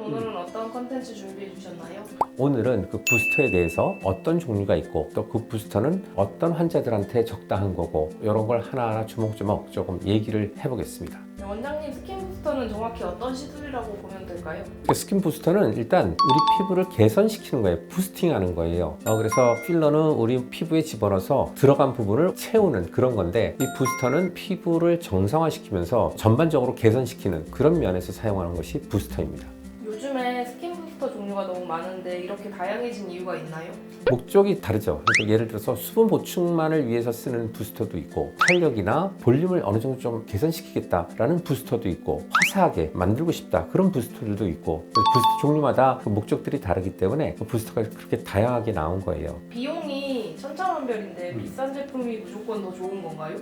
오늘은 어떤 컨텐츠 준비해 주셨나요? 오늘은 그 부스터에 대해서 어떤 종류가 있고 또 그 부스터는 어떤 환자들한테 적당한 거고 이런 걸 하나하나 주먹주먹 조금 얘기를 해보겠습니다. 네, 원장님, 스킨 부스터는 정확히 어떤 시술이라고 보면 될까요? 스킨 부스터는 일단 우리 피부를 개선시키는 거예요. 부스팅하는 거예요. 그래서 필러는 우리 피부에 집어넣어서 들어간 부분을 채우는 그런 건데, 이 부스터는 피부를 정상화시키면서 전반적으로 개선시키는 그런 면에서 사용하는 것이 부스터입니다. 요즘에 스킨 부스터 종류가 너무 많은데 이렇게 다양해진 이유가 있나요? 목적이 다르죠. 그러니까 예를 들어서 수분 보충만을 위해서 쓰는 부스터도 있고, 탄력이나 볼륨을 어느 정도 좀 개선시키겠다라는 부스터도 있고, 화사하게 만들고 싶다 그런 부스터들도 있고, 부스터 종류마다 그 목적들이 다르기 때문에 그 부스터가 그렇게 다양하게 나온 거예요. 비용이 천차만별인데 비싼 제품이 무조건 더 좋은 건가요?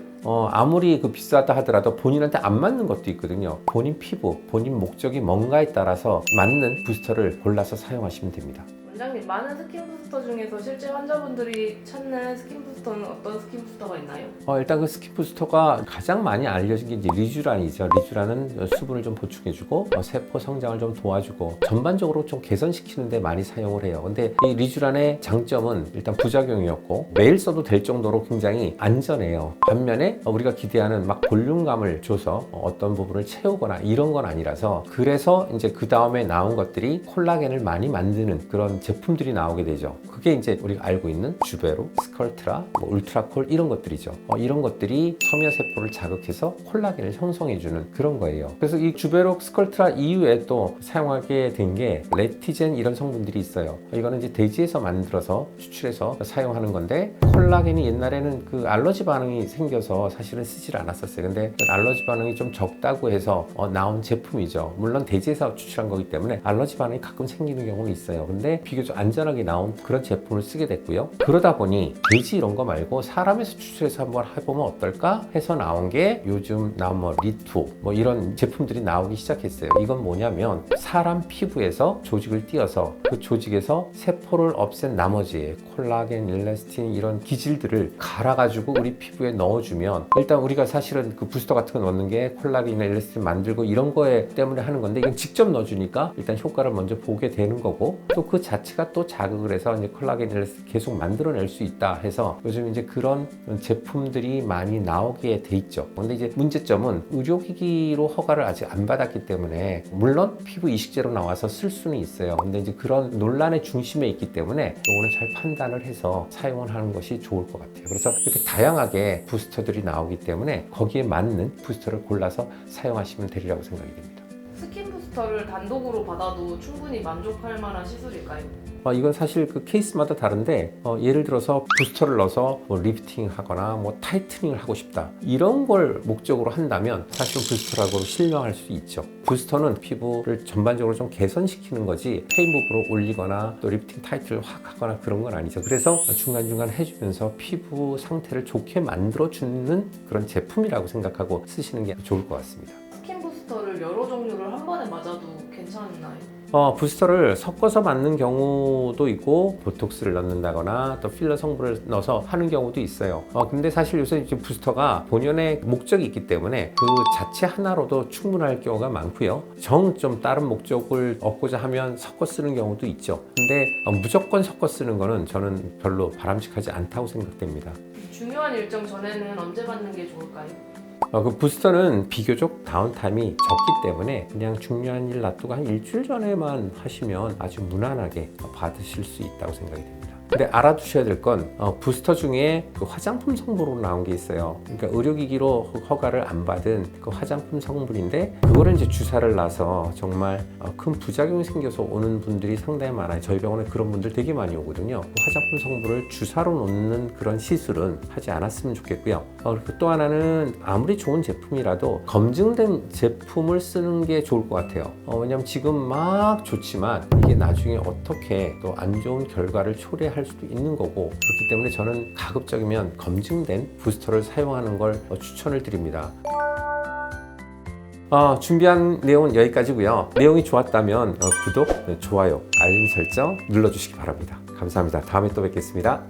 아무리 그 비싸다 하더라도 본인한테 안 맞는 것도 있거든요. 본인 피부, 본인 목적이 뭔가에 따라서 맞는 부스터를 골라서 사용하시면 됩니다. 원장님, 많은 스킨 부스터 중에서 실제 환자분들이 찾는 스킨 부스터는 어떤 스킨 부스터가 있나요? 일단 그 스킨 부스터가 가장 많이 알려진 게 이제 리쥬란이죠. 리쥬란은 수분을 좀 보충해주고 세포 성장을 좀 도와주고 전반적으로 좀 개선시키는 데 많이 사용을 해요. 근데 이 리쥬란의 장점은 일단 부작용이었고, 매일 써도 될 정도로 굉장히 안전해요. 반면에 우리가 기대하는 막 볼륨감을 줘서 어떤 부분을 채우거나 이런 건 아니라서, 그래서 이제 그 다음에 나온 것들이 콜라겐을 많이 만드는 그런 제품들이 나오게 되죠. 그게 이제 우리가 알고 있는 주베로, 스컬트라, 울트라콜 이런 것들이죠. 이런 것들이 섬유 세포를 자극해서 콜라겐을 형성해주는 그런 거예요. 그래서 이 주베로, 스컬트라 이후에 또 사용하게 된 게 레티젠 이런 성분들이 있어요. 이거는 이제 돼지에서 만들어서 추출해서 사용하는 건데, 콜라겐이 옛날에는 그 알러지 반응이 생겨서 사실은 쓰질 않았었어요. 근데 알러지 반응이 좀 적다고 해서 나온 제품이죠. 물론 돼지에서 추출한 거기 때문에 알러지 반응이 가끔 생기는 경우는 있어요. 근데 비교적 안전하게 나온 그런 제품을 쓰게 됐고요. 그러다 보니 돼지 이런 거 말고 사람에서 추출해서 한번 해보면 어떨까 해서 나온 게 요즘 나온 리투 이런 제품들이 나오기 시작했어요. 이건 뭐냐면 사람 피부에서 조직을 띄어서 그 조직에서 세포를 없앤 나머지 콜라겐, 일라스틴 이런 기질들을 갈아가지고 우리 피부에 넣어주면, 일단 우리가 사실은 그 부스터 같은 거 넣는 게 콜라겐이나 일라스틴 만들고 이런 거에 때문에 하는 건데, 이건 직접 넣어주니까 일단 효과를 먼저 보게 되는 거고, 또 그 자체가 또 자극을 해서 이제 콜라겐, 일라스틴 계속 만들어낼 수 있다 해서 요즘 이제 그런 제품들이 많이 나오게 돼 있죠. 근데 이제 문제점은 의료기기로 허가를 아직 안 받았기 때문에, 물론 피부 이식제로 나와서 쓸 수는 있어요. 근데 이제 그런 논란의 중심에 있기 때문에 이거는 잘 판단을 해서 사용을 하는 것이 좋을 것 같아요. 그래서 이렇게 다양하게 부스터들이 나오기 때문에 거기에 맞는 부스터를 골라서 사용하시면 되리라고 생각이 됩니다. 스킨 부스터를 단독으로 받아도 충분히 만족할 만한 시술일까요? 이건 사실 그 케이스마다 다른데, 예를 들어서 부스터를 넣어서 리프팅 하거나 타이트닝을 하고 싶다 이런 걸 목적으로 한다면 사실 부스터라고 실망할 수 있죠. 부스터는 피부를 전반적으로 좀 개선시키는 거지 페인부브로 올리거나 또 리프팅 타이트를 확 하거나 그런 건 아니죠. 그래서 중간중간 해주면서 피부 상태를 좋게 만들어주는 그런 제품이라고 생각하고 쓰시는 게 좋을 것 같습니다. 스킨 부스터를 여러 종류를 한 번에 맞아도 괜찮나요? 부스터를 섞어서 맞는 경우도 있고, 보톡스를 넣는다거나 또 필러 성분을 넣어서 하는 경우도 있어요. 근데 사실 요새 이제 부스터가 본연의 목적이 있기 때문에 그 자체 하나로도 충분할 경우가 많고요. 좀 다른 목적을 얻고자 하면 섞어 쓰는 경우도 있죠. 근데 무조건 섞어 쓰는 거는 저는 별로 바람직하지 않다고 생각됩니다. 중요한 일정 전에는 언제 받는 게 좋을까요? 그 부스터는 비교적 다운타임이 적기 때문에 그냥 중요한 일 놔두고 한 일주일 전에만 하시면 아주 무난하게 받으실 수 있다고 생각이 됩니다. 근데 알아두셔야 될 건 부스터 중에 그 화장품 성분으로 나온 게 있어요. 그러니까 의료기기로 허가를 안 받은 그 화장품 성분인데, 그거를 이제 주사를 놔서 정말 큰 부작용이 생겨서 오는 분들이 상당히 많아요. 저희 병원에 그런 분들 되게 많이 오거든요. 화장품 성분을 주사로 놓는 그런 시술은 하지 않았으면 좋겠고요. 그리고 또 하나는 아무리 좋은 제품이라도 검증된 제품을 쓰는 게 좋을 것 같아요. 왜냐면 지금 막 좋지만 이게 나중에 어떻게 또 안 좋은 결과를 초래할 수도 있는 거고, 그렇기 때문에 저는 가급적이면 검증된 부스터를 사용하는 걸 추천을 드립니다. 준비한 내용은 여기까지고요. 내용이 좋았다면 구독, 좋아요, 알림 설정 눌러주시기 바랍니다. 감사합니다. 다음에 또 뵙겠습니다.